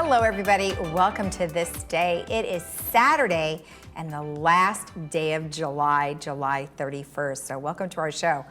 Hello, everybody. Welcome to This Day. It is Saturday and the last day of July, July 31st. So welcome to our show.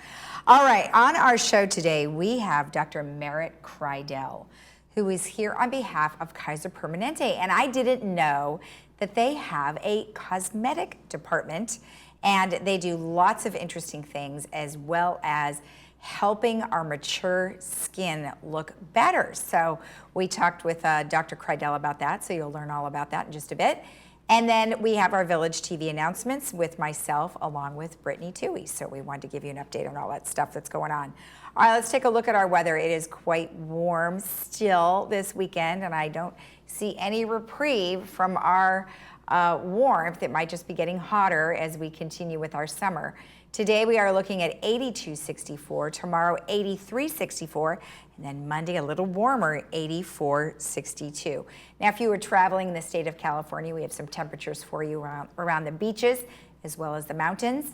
All right, on our show today, we have Dr. Merritt Kreidel, who is here on behalf of Kaiser Permanente. And I didn't know that they have a cosmetic department, and they do lots of interesting things, as well as helping our mature skin look better. So we talked with Dr. Kreidel about that, so you'll learn all about that in just a bit. And then we have our Village TV announcements with myself along with Brittany Toohey. So we wanted to give you an update on all that stuff that's going on. All right, let's take a look at our weather. It is quite warm still this weekend, and I don't see any reprieve from our warmth. It might just be getting hotter as we continue with our summer. Today we are looking at 82.64, tomorrow 83.64, and then Monday a little warmer, 84.62. Now if you were traveling in the state of California, we have some temperatures for you around the beaches as well as the mountains.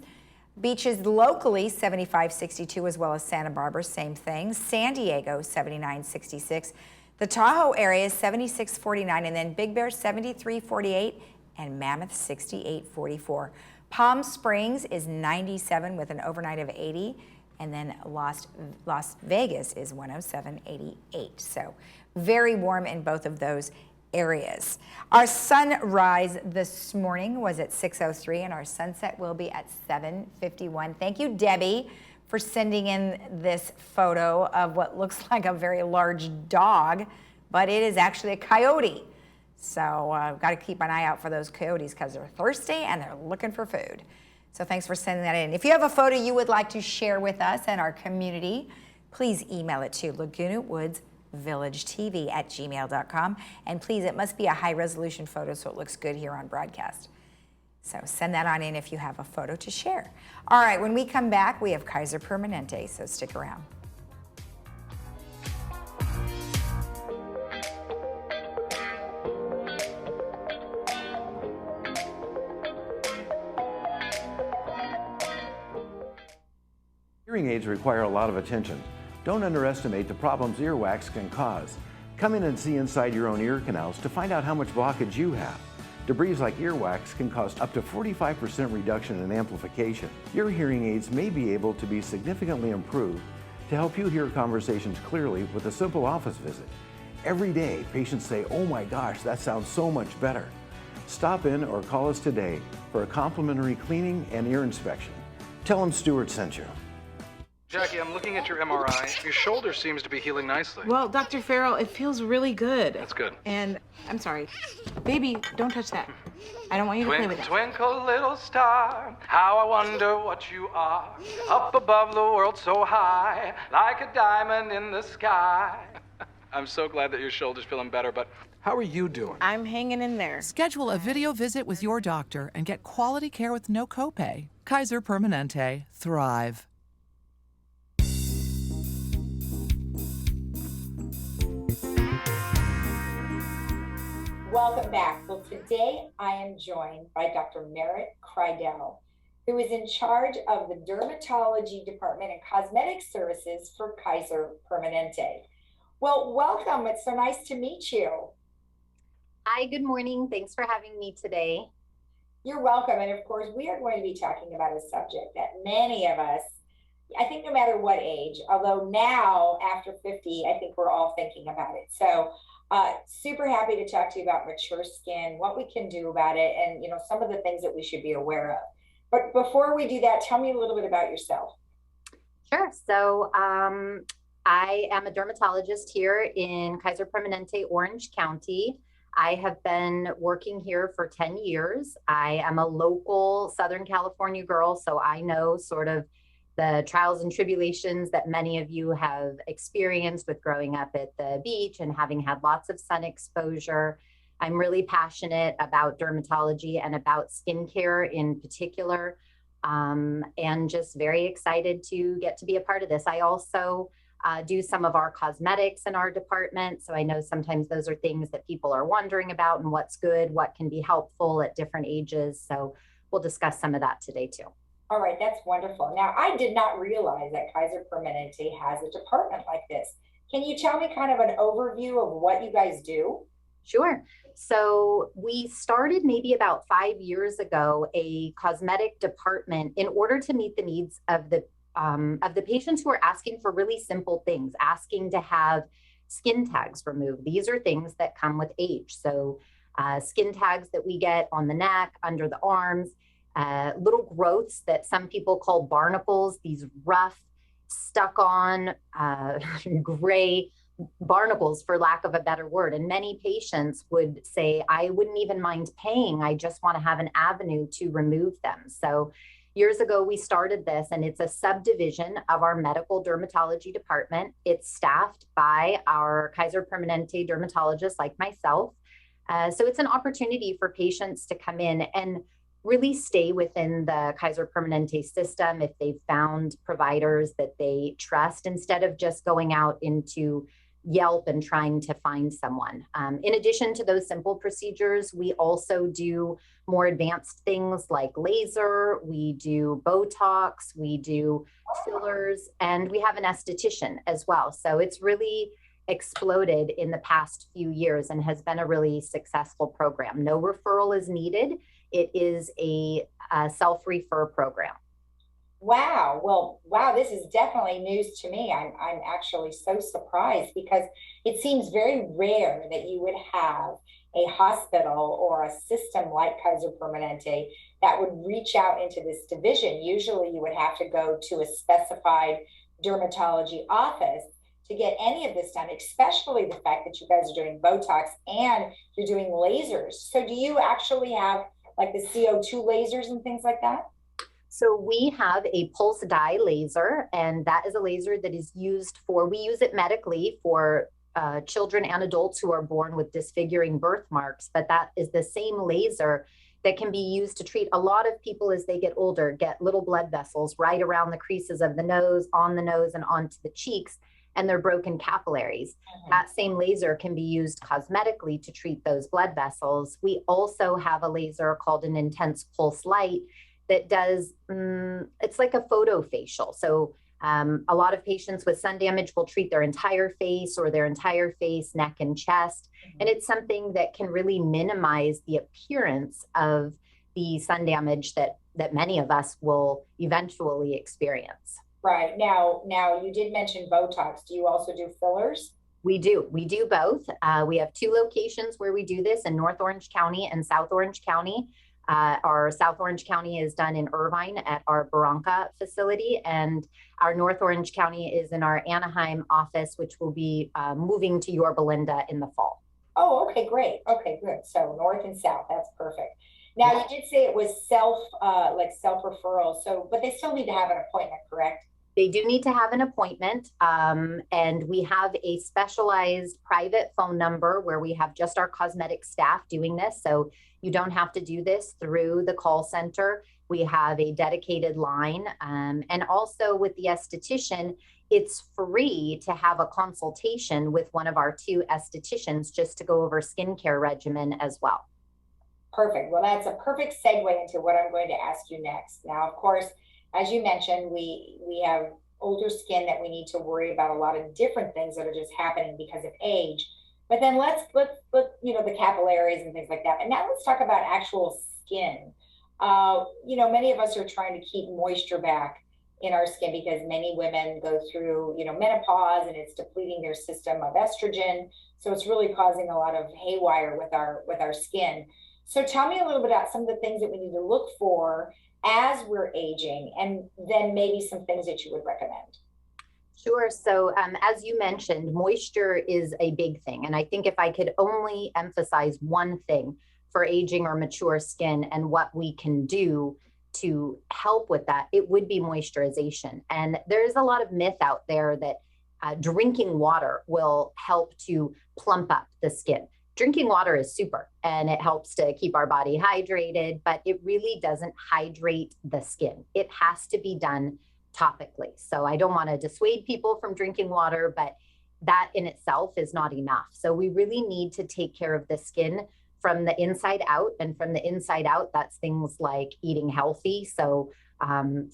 Beaches locally 75.62, as well as Santa Barbara, same thing. San Diego 79.66. The Tahoe area is 76.49, and then Big Bear 73.48, and Mammoth 68.44. Palm Springs is 97 with an overnight of 80, and then Las Vegas is 107.88. So very warm in both of those areas. Our sunrise this morning was at 6:03, and our sunset will be at 7:51. Thank you, Debbie, for sending in this photo of what looks like a very large dog, but it is actually a coyote. So I've got to keep an eye out for those coyotes because they're thirsty and they're looking for food. So thanks for sending that in. If you have a photo you would like to share with us and our community, please email it to Laguna Woods Village TV at gmail.com. And please, it must be a high resolution photo so it looks good here on broadcast. So send that on in if you have a photo to share. All right, when we come back, we have Kaiser Permanente, so stick around. Hearing aids require a lot of attention. Don't underestimate the problems earwax can cause. Come in and see inside your own ear canals to find out how much blockage you have. Debris like earwax can cause up to 45% reduction in amplification. Your hearing aids may be able to be significantly improved to help you hear conversations clearly with a simple office visit. Every day, patients say, "Oh my gosh, that sounds so much better." Stop in or call us today for a complimentary cleaning and ear inspection. Tell them Stuart sent you. Jackie, I'm looking at your MRI. Your shoulder seems to be healing nicely. Well, Dr. Farrell, it feels really good. That's good. And I'm sorry. Baby, don't touch that. I don't want you to play with it. Twinkle, little star, how I wonder what you are. Up above the world so high, like a diamond in the sky. I'm so glad that your shoulder's feeling better, but how are you doing? I'm hanging in there. Schedule a video visit with your doctor and get quality care with no copay. Kaiser Permanente. Thrive. Welcome back. Well, today I am joined by Dr. Merritt Kreidel, who is in charge of the dermatology department and cosmetic services for Kaiser Permanente. Well, welcome. It's so nice to meet you. Hi, good morning. Thanks for having me today. You're welcome. And of course, we are going to be talking about a subject that many of us, I think no matter what age, although now after 50, I think we're all thinking about it. So super happy to talk to you about mature skin, what we can do about it, and some of the things that we should be aware of. But before we do that, tell me a little bit about yourself. Sure. So I am a dermatologist here in Kaiser Permanente, Orange County. I have been working here for 10 years. I am a local Southern California girl, so I know sort of the trials and tribulations that many of you have experienced with growing up at the beach and having had lots of sun exposure. I'm really passionate about dermatology and about skincare in particular, and just very excited to get to be a part of this. I also do some of our cosmetics in our department. So I know sometimes those are things that people are wondering about and what's good, what can be helpful at different ages. So we'll discuss some of that today too. All right, that's wonderful. Now, I did not realize that Kaiser Permanente has a department like this. Can you tell me kind of an overview of what you guys do? Sure. So we started maybe about 5 years ago a cosmetic department in order to meet the needs of the patients who are asking for really simple things, asking to have skin tags removed. These are things that come with age. So skin tags that we get on the neck, under the arms, little growths that some people call barnacles, these rough, stuck on gray barnacles, for lack of a better word. And many patients would say, I wouldn't even mind paying. I just want to have an avenue to remove them. So years ago, we started this, and it's a subdivision of our medical dermatology department. It's staffed by our Kaiser Permanente dermatologists like myself. So it's an opportunity for patients to come in and really stay within the Kaiser Permanente system if they've found providers that they trust, instead of just going out into Yelp and trying to find someone. In addition to those simple procedures, we also do more advanced things like laser, we do Botox, we do fillers, and we have an esthetician as well. So it's really exploded in the past few years and has been a really successful program. No referral is needed. It is a self-refer program. Wow. Well, wow, this is definitely news to me. I'm actually so surprised because it seems very rare that you would have a hospital or a system like Kaiser Permanente that would reach out into this division. Usually you would have to go to a specified dermatology office to get any of this done, especially the fact that you guys are doing Botox and you're doing lasers. So do you actually have like the CO2 lasers and things like that? So we have a pulse dye laser, and that is a laser that is used for, we use it medically for children and adults who are born with disfiguring birthmarks, but that is the same laser that can be used to treat a lot of people as they get older, get little blood vessels right around the creases of the nose, on the nose, and onto the cheeks, and their broken capillaries. That same laser can be used cosmetically to treat those blood vessels. We also have a laser called an intense pulse light that does, it's like a photofacial. So a lot of patients with sun damage will treat their entire face or their entire face, neck, and chest. And it's something that can really minimize the appearance of the sun damage that many of us will eventually experience. Right. Now you did mention Botox. Do you also do fillers? We do both. We have two locations where we do this, in North Orange County and South Orange County. Our South Orange County is done in Irvine at our Barranca facility, and our North Orange County is in our Anaheim office, which will be moving to Yorba Linda in the fall. Oh, okay, great. Okay, good. So North and South, that's perfect. Now you did say it was self-referral. So, but they still need to have an appointment, correct? They do need to have an appointment, and we have a specialized private phone number where we have just our cosmetic staff doing this. So you don't have to do this through the call center. We have a dedicated line. And also with the esthetician, it's free to have a consultation with one of our two estheticians just to go over skincare regimen as well. Perfect. Well, that's a perfect segue into what I'm going to ask you next. Now, of course, as you mentioned, we have older skin that we need to worry about a lot of different things that are just happening because of age. But then let's the capillaries and things like that. And now let's talk about actual skin. Many of us are trying to keep moisture back in our skin because many women go through, menopause, and it's depleting their system of estrogen. So it's really causing a lot of haywire with our skin. So tell me a little bit about some of the things that we need to look for as we're aging, and then maybe some things that you would recommend. Sure. So as you mentioned, moisture is a big thing. And I think if I could only emphasize one thing for aging or mature skin and what we can do to help with that, it would be moisturization. And there's a lot of myth out there that drinking water will help to plump up the skin. Drinking water is super, and it helps to keep our body hydrated, but it really doesn't hydrate the skin. It has to be done topically. So I don't want to dissuade people from drinking water, but that in itself is not enough. So we really need to take care of the skin from the inside out. And from the inside out, that's things like eating healthy. So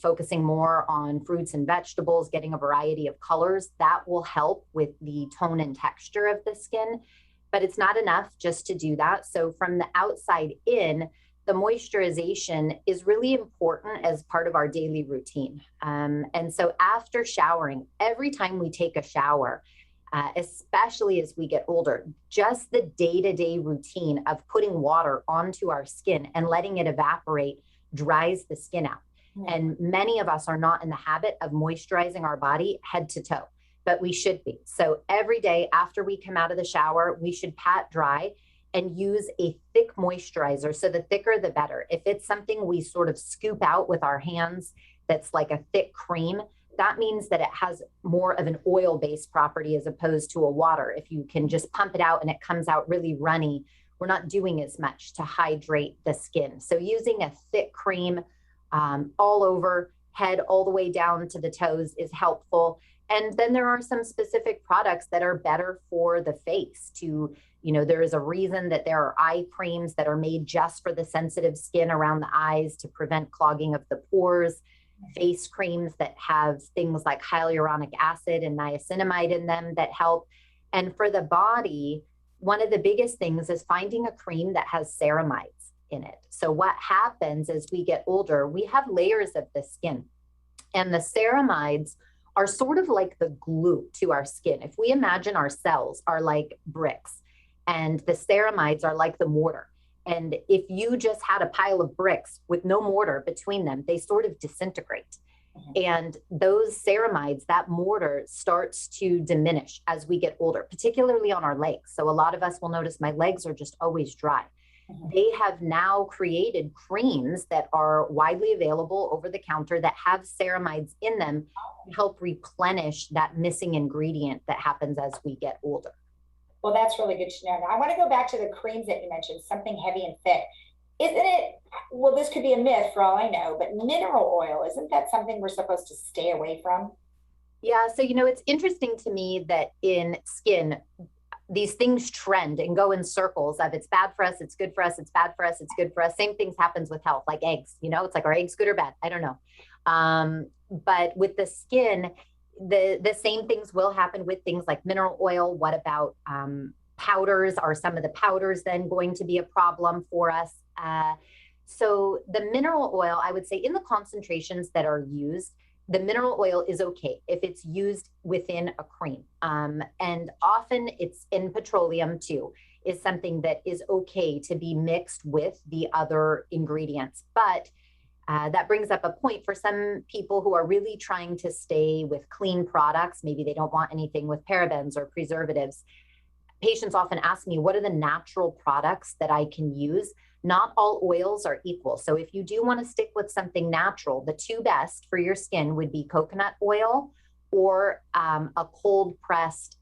focusing more on fruits and vegetables, getting a variety of colors, that will help with the tone and texture of the skin. but it's not enough just to do that. So from the outside in, the moisturization is really important as part of our daily routine. And so after showering, every time we take a shower, especially as we get older, just the day-to-day routine of putting water onto our skin and letting it evaporate dries the skin out. And many of us are not in the habit of moisturizing our body head to toe, but we should be. So every day after we come out of the shower, we should pat dry and use a thick moisturizer. So the thicker, the better. If it's something we sort of scoop out with our hands, that's like a thick cream, that means that it has more of an oil-based property as opposed to a water. If you can just pump it out and it comes out really runny, we're not doing as much to hydrate the skin. So using a thick cream all over, head all the way down to the toes is helpful. And then there are some specific products that are better for the face to, there is a reason that there are eye creams that are made just for the sensitive skin around the eyes to prevent clogging of the pores, face creams that have things like hyaluronic acid and niacinamide in them that help. And for the body, one of the biggest things is finding a cream that has ceramides in it. So what happens as we get older, we have layers of the skin, and the ceramides are sort of like the glue to our skin. If we imagine our cells are like bricks and the ceramides are like the mortar. And if you just had a pile of bricks with no mortar between them, they sort of disintegrate. And those ceramides, that mortar starts to diminish as we get older, particularly on our legs. So a lot of us will notice my legs are just always dry. They have now created creams that are widely available over the counter that have ceramides in them to help replenish that missing ingredient that happens as we get older. Well, that's really good to know. Now, I want to go back to the creams that you mentioned, something heavy and thick. Isn't it, well, this could be a myth for all I know, but mineral oil, isn't that something we're supposed to stay away from? Yeah, so, it's interesting to me that in skin, these things trend and go in circles of it's bad for us, it's good for us, it's bad for us, it's good for us. Same things happens with health, like eggs, it's like, are eggs good or bad? I don't know. But with the skin, the same things will happen with things like mineral oil. What about powders? Are some of the powders then going to be a problem for us? So the mineral oil, I would say in the concentrations that are used, the mineral oil is okay if it's used within a cream. And often it's in petroleum too, is something that is okay to be mixed with the other ingredients. But that brings up a point for some people who are really trying to stay with clean products. Maybe they don't want anything with parabens or preservatives. Patients often ask me, what are the natural products that I can use? Not all oils are equal. So if you do want to stick with something natural, the two best for your skin would be coconut oil or a cold pressed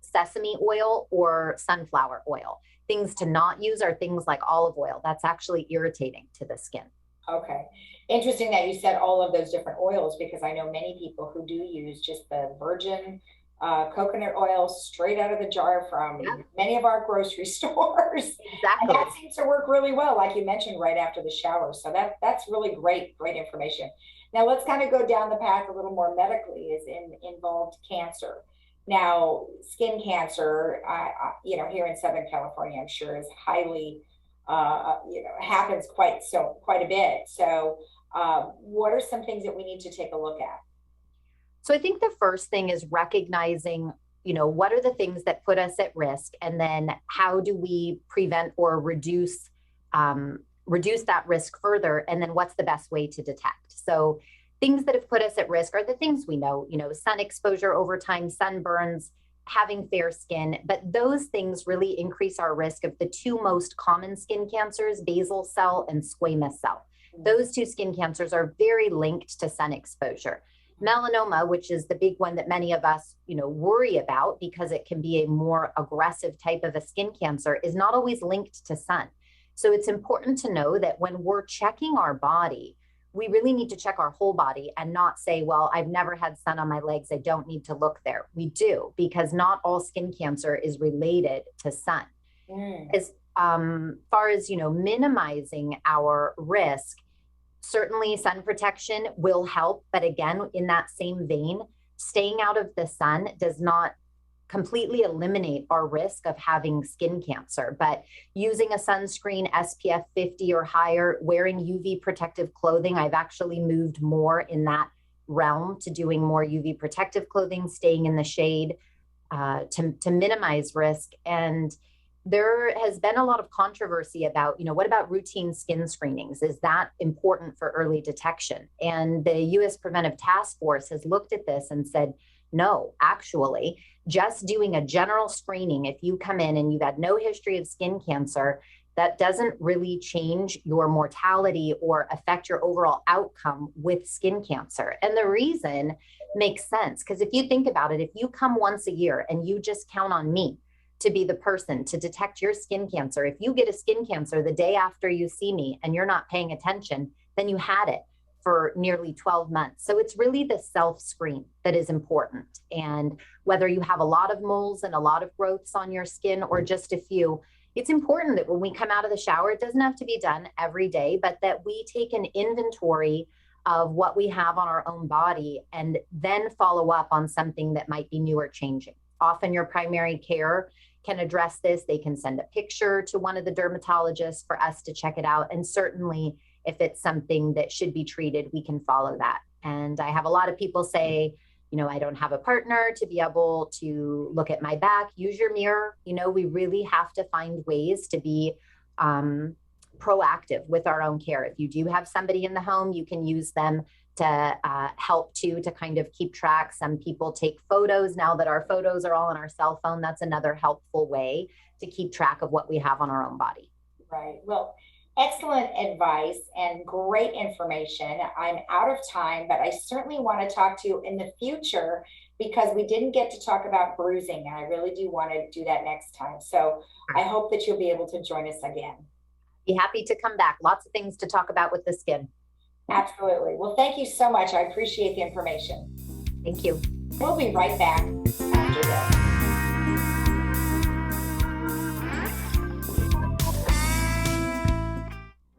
sesame oil or sunflower oil. Things to not use are things like olive oil. That's actually irritating to the skin. Okay. Interesting that you said all of those different oils, because I know many people who do use just the virgin coconut oil straight out of the jar from many of our grocery stores. Exactly. And that seems to work really well, like you mentioned, right after the shower. So that's really great information. Now let's kind of go down the path a little more medically, is involved cancer. Now, skin cancer, here in Southern California, I'm sure is highly, happens quite a bit. So what are some things that we need to take a look at? So I think the first thing is recognizing, what are the things that put us at risk, and then how do we prevent or reduce that risk further, and then what's the best way to detect. So things that have put us at risk are the things we know, sun exposure over time, sunburns, having fair skin, but those things really increase our risk of the two most common skin cancers, basal cell and squamous cell. Those two skin cancers are very linked to sun exposure. Melanoma, which is the big one that many of us, worry about because it can be a more aggressive type of a skin cancer, is not always linked to sun. So it's important to know that when we're checking our body, we really need to check our whole body and not say, well, I've never had sun on my legs, I don't need to look there. We do, because not all skin cancer is related to sun. As far as, minimizing our risk, certainly sun protection will help. But again, in that same vein, staying out of the sun does not completely eliminate our risk of having skin cancer. But using a sunscreen SPF 50 or higher, wearing UV protective clothing, I've actually moved more in that realm to doing more UV protective clothing, staying in the shade to minimize risk. And there has been a lot of controversy about, what about routine skin screenings? Is that important for early detection? And the U.S. Preventive Task Force has looked at this and said, no, actually, just doing a general screening, if you come in and you've had no history of skin cancer, that doesn't really change your mortality or affect your overall outcome with skin cancer. And the reason makes sense, because if you think about it, if you come once a year and you just count on me to be the person to detect your skin cancer, if you get a skin cancer the day after you see me and you're not paying attention, then you had it for nearly 12 months. So it's really the self-screen that is important. And whether you have a lot of moles and a lot of growths on your skin or just a few, it's important that when we come out of the shower, it doesn't have to be done every day, but that we take an inventory of what we have on our own body and then follow up on something that might be new or changing. Often your primary care can address this. They can send a picture to one of the dermatologists for us to check it out. And certainly if it's something that should be treated, we can follow that. And I have a lot of people say, I don't have a partner to be able to look at my back. Use your mirror. We really have to find ways to be proactive with our own care. If you do have somebody in the home, you can use them to help to kind of keep track. Some people take photos now that our photos are all on our cell phone. That's another helpful way to keep track of what we have on our own body. Right. Well, excellent advice and great information. I'm out of time, but I certainly want to talk to you in the future because we didn't get to talk about bruising, and I really do want to do that next time. So I hope that you'll be able to join us again. Be happy to come back. Lots of things to talk about with the skin. Absolutely. Well, thank you so much. I appreciate the information. Thank you. We'll be right back after this.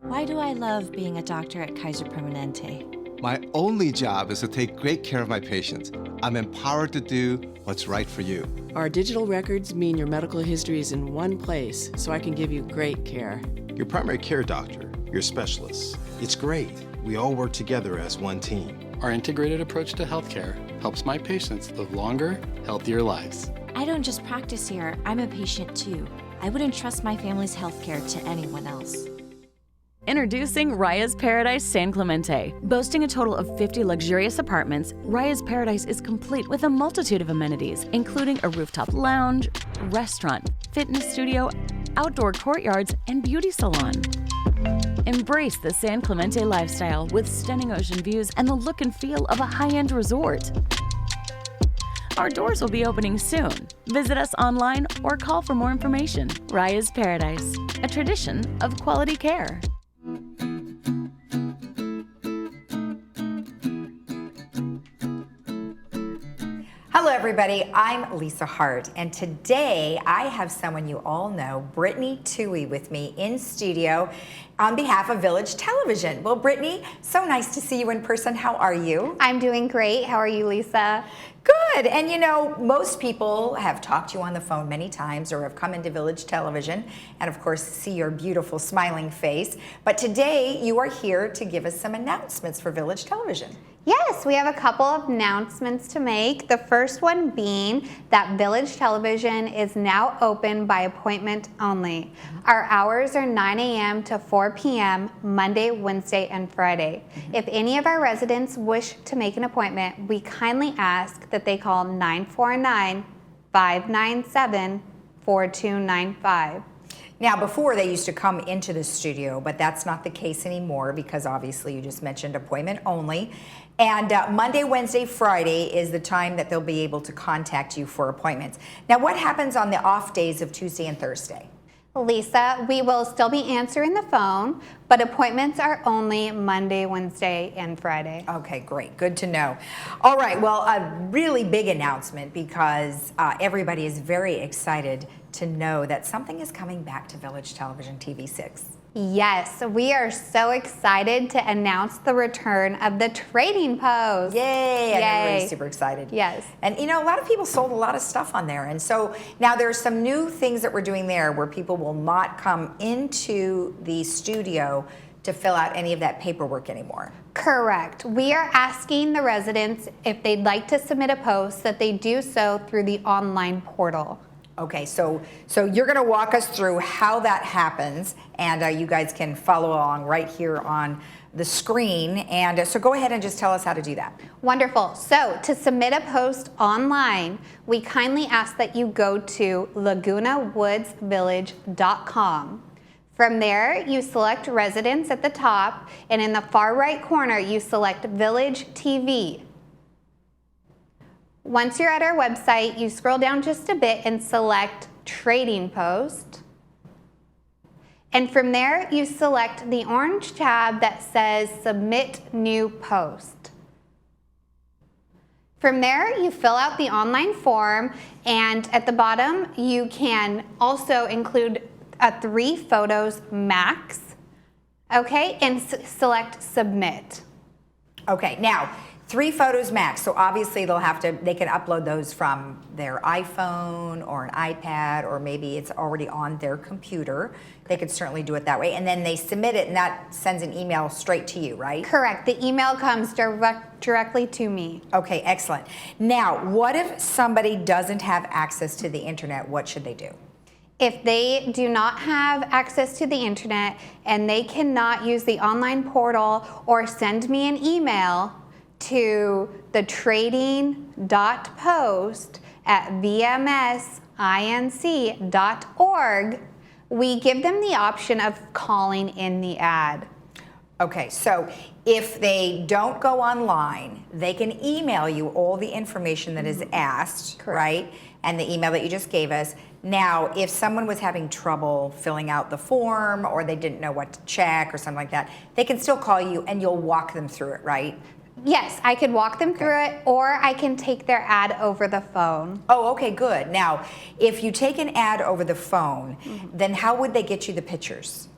Why do I love being a doctor at Kaiser Permanente? My only job is to take great care of my patients. I'm empowered to do what's right for you. Our digital records mean your medical history is in one place, so I can give you great care. Your primary care doctor, your specialists. It's great. We all work together as one team. Our integrated approach to healthcare helps my patients live longer, healthier lives. I don't just practice here, I'm a patient too. I wouldn't trust my family's healthcare to anyone else. Introducing Raya's Paradise San Clemente. Boasting a total of 50 luxurious apartments, Raya's Paradise is complete with a multitude of amenities, including a rooftop lounge, restaurant, fitness studio, outdoor courtyards, and beauty salon. Embrace the San Clemente lifestyle with stunning ocean views and the look and feel of a high-end resort. Our doors will be opening soon. Visit us online or call for more information. Raya's Paradise, a tradition of quality care. Hello, everybody. I'm Lisa Hart, and today I have someone you all know, Brittany Toohey, with me in studio on behalf of Village Television. Well, Brittany, so nice to see you in person. How are you? I'm doing great. How are you, Lisa? Good. And most people have talked to you on the phone many times or have come into Village Television and, of course, see your beautiful smiling face. But today you are here to give us some announcements for Village Television. Yes, we have a couple of announcements to make. The first one being that Village Television is now open by appointment only. Our hours are 9 a.m. to 4 p.m. Monday, Wednesday, and Friday. If any of our residents wish to make an appointment, we kindly ask that they call 949-597-4295. Now, before they used to come into the studio, but that's not the case anymore because obviously you just mentioned appointment only. And Monday, Wednesday, Friday is the time that they'll be able to contact you for appointments. Now, what happens on the off days of Tuesday and Thursday? Lisa, we will still be answering the phone, but appointments are only Monday, Wednesday, and Friday. Okay, great. Good to know. All right, well, a really big announcement because everybody is very excited to know that something is coming back to Village Television TV6. Yes, we are so excited to announce the return of the trading post. Yay! And everybody's super excited. Yes. And you know, a lot of people sold a lot of stuff on there. And so now there's some new things that we're doing there where people will not come into the studio to fill out any of that paperwork anymore. Correct. We are asking the residents if they'd like to submit a post that they do so through the online portal. Okay, so you're going to walk us through how that happens, and you guys can follow along right here on the screen. And so go ahead and just tell us how to do that. Wonderful. So to submit a post online, we kindly ask that you go to lagunawoodsvillage.com. From there, you select residents at the top, and in the far right corner, you select Village TV. Once you're at our website, you scroll down just a bit and select Trading Post. And from there, you select the orange tab that says Submit New Post. From there, you fill out the online form, and at the bottom, you can also include 3 photos max, okay, and select Submit. Okay, now, 3 photos max, so obviously they can upload those from their iPhone or an iPad, or maybe it's already on their computer. They could certainly do it that way, and then they submit it, and that sends an email straight to you, right? Correct. The email comes directly to me. Okay, excellent. Now, what if somebody doesn't have access to the internet? What should they do? If they do not have access to the internet and they cannot use the online portal or send me an email to the trading.post@vmsinc.org, we give them the option of calling in the ad. Okay, so if they don't go online, they can email you all the information that is asked, Correct. right? And the email that you just gave us. Now, if someone was having trouble filling out the form, or they didn't know what to check or something like that, they can still call you and you'll walk them through it, right? Yes, I could walk them through it, or I can take their ad over the phone. Oh, okay, good. Now, if you take an ad over the phone, then how would they get you the pictures?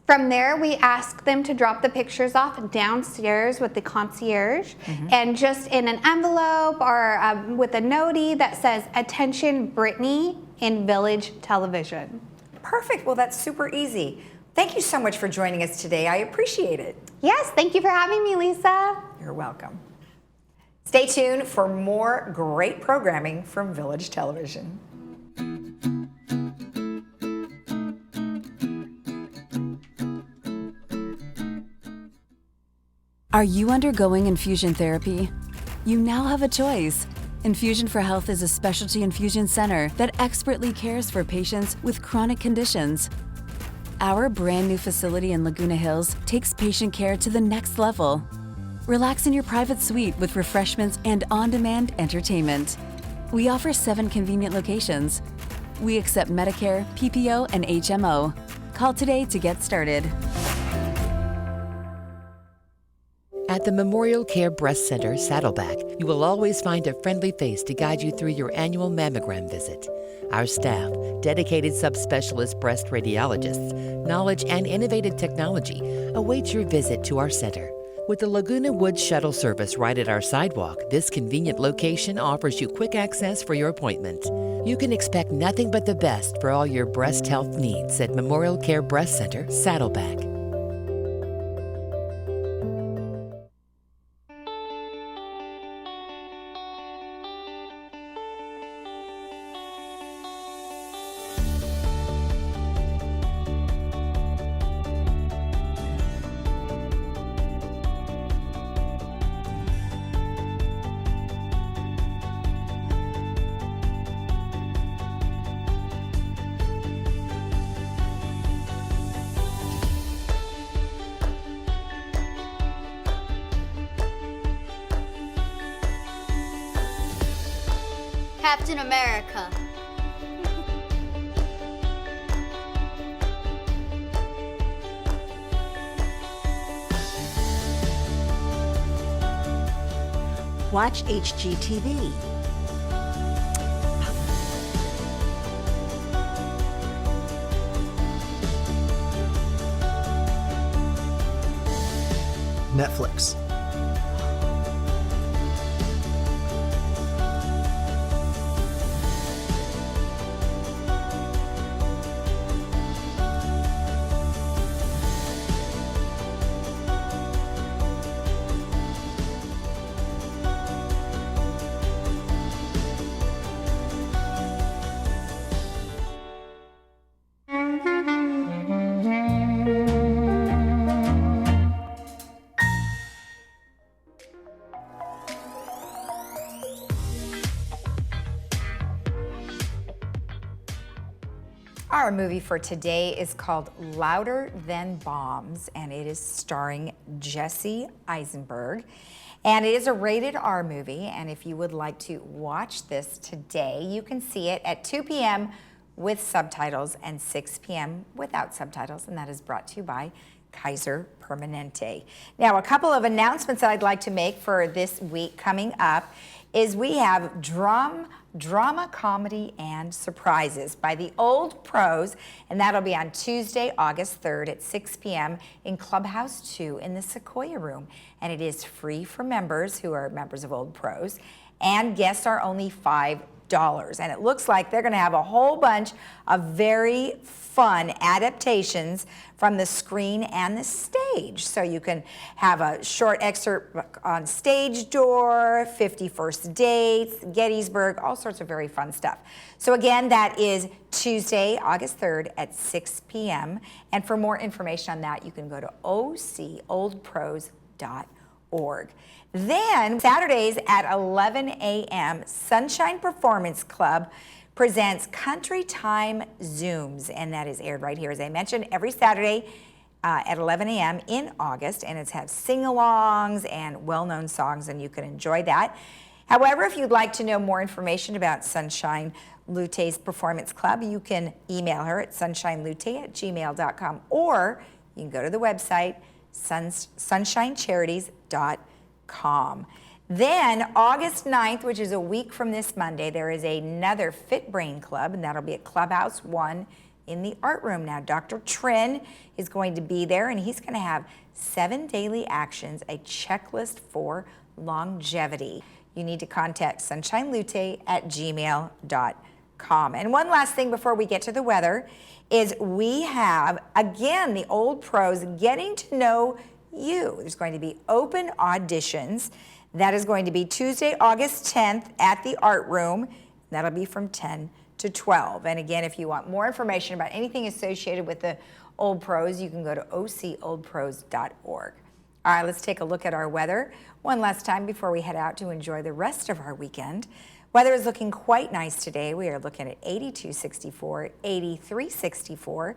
From there, we ask them to drop the pictures off downstairs with the concierge, and just in an envelope or with a notie that says, "Attention Brittany in Village Television." Perfect. Well, that's super easy. Thank you so much for joining us today. I appreciate it. Yes, thank you for having me, Lisa. You're welcome. Stay tuned for more great programming from Village Television. Are you undergoing infusion therapy? You now have a choice. Infusion for Health is a specialty infusion center that expertly cares for patients with chronic conditions. Our brand new facility in Laguna Hills takes patient care to the next level. Relax in your private suite with refreshments and on-demand entertainment. We offer 7 convenient locations. We accept Medicare, PPO, and HMO. Call today to get started. At the Memorial Care Breast Center, Saddleback, you will always find a friendly face to guide you through your annual mammogram visit. Our staff, dedicated subspecialist breast radiologists, knowledge, and innovative technology awaits your visit to our center. With the Laguna Woods shuttle service right at our sidewalk, this convenient location offers you quick access for your appointment. You can expect nothing but the best for all your breast health needs at Memorial Care Breast Center, Saddleback. Captain America. Watch HGTV. Netflix. Our movie for today is called Louder Than Bombs, and it is starring Jesse Eisenberg. And it is a rated R movie, and if you would like to watch this today, you can see it at 2 p.m. with subtitles and 6 p.m. without subtitles, and that is brought to you by Kaiser Permanente. Now, a couple of announcements that I'd like to make for this week coming up is we have drama, comedy, and surprises by the Old Pros, and that'll be on Tuesday, August 3rd at 6 p.m. in Clubhouse 2 in the Sequoia Room. And it is free for members who are members of Old Pros, and guests are only $5. And it looks like they're going to have a whole bunch of very fun adaptations from the screen and the stage. So you can have a short excerpt on Stage Door, 50 First Dates, Gettysburg, all sorts of very fun stuff. So again, that is Tuesday, August 3rd at 6 p.m. And for more information on that, you can go to ocoldpros.org. Then Saturdays at 11 a.m., Sunshine Performance Club presents Country Time Zooms, and that is aired right here, as I mentioned, every Saturday at 11 a.m. in August, and it's have sing-alongs and well-known songs, and you can enjoy that. However, if you'd like to know more information about Sunshine Lute's Performance Club, you can email her at sunshinelute@gmail.com, or you can go to the website sunshinecharities.com. Then August 9th, which is a week from this Monday, there is another Fit Brain Club, and that'll be at Clubhouse 1 in the art room. Now, Dr. Trin is going to be there, and he's going to have 7 daily actions, a checklist for longevity. You need to contact sunshinelute@gmail.com. And one last thing before we get to the weather is we have, again, the Old Pros getting to know you. There's going to be open auditions. That is going to be Tuesday, August 10th at the Art Room. That'll be from 10 to 12. And again, if you want more information about anything associated with the Old Pros, you can go to ocoldpros.org. All right, let's take a look at our weather one last time before we head out to enjoy the rest of our weekend. Weather is looking quite nice today. We are looking at 82.64, 83.64,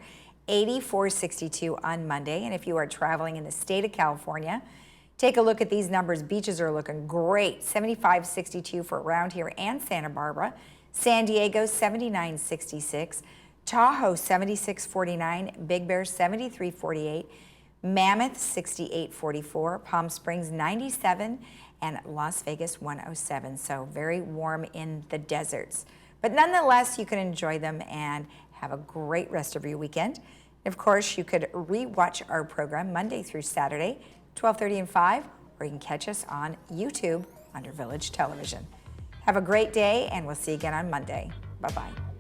84.62 on Monday. And if you are traveling in the state of California, take a look at these numbers. Beaches are looking great. 75.62 for around here and Santa Barbara. San Diego, 79.66. Tahoe, 76.49. Big Bear, 73.48. Mammoth, 68.44. Palm Springs, 97. And Las Vegas, 107. So very warm in the deserts. But nonetheless, you can enjoy them and have a great rest of your weekend. Of course, you could re-watch our program Monday through Saturday, 12:30 and 5, or you can catch us on YouTube under Village Television. Have a great day, and we'll see you again on Monday. Bye-bye.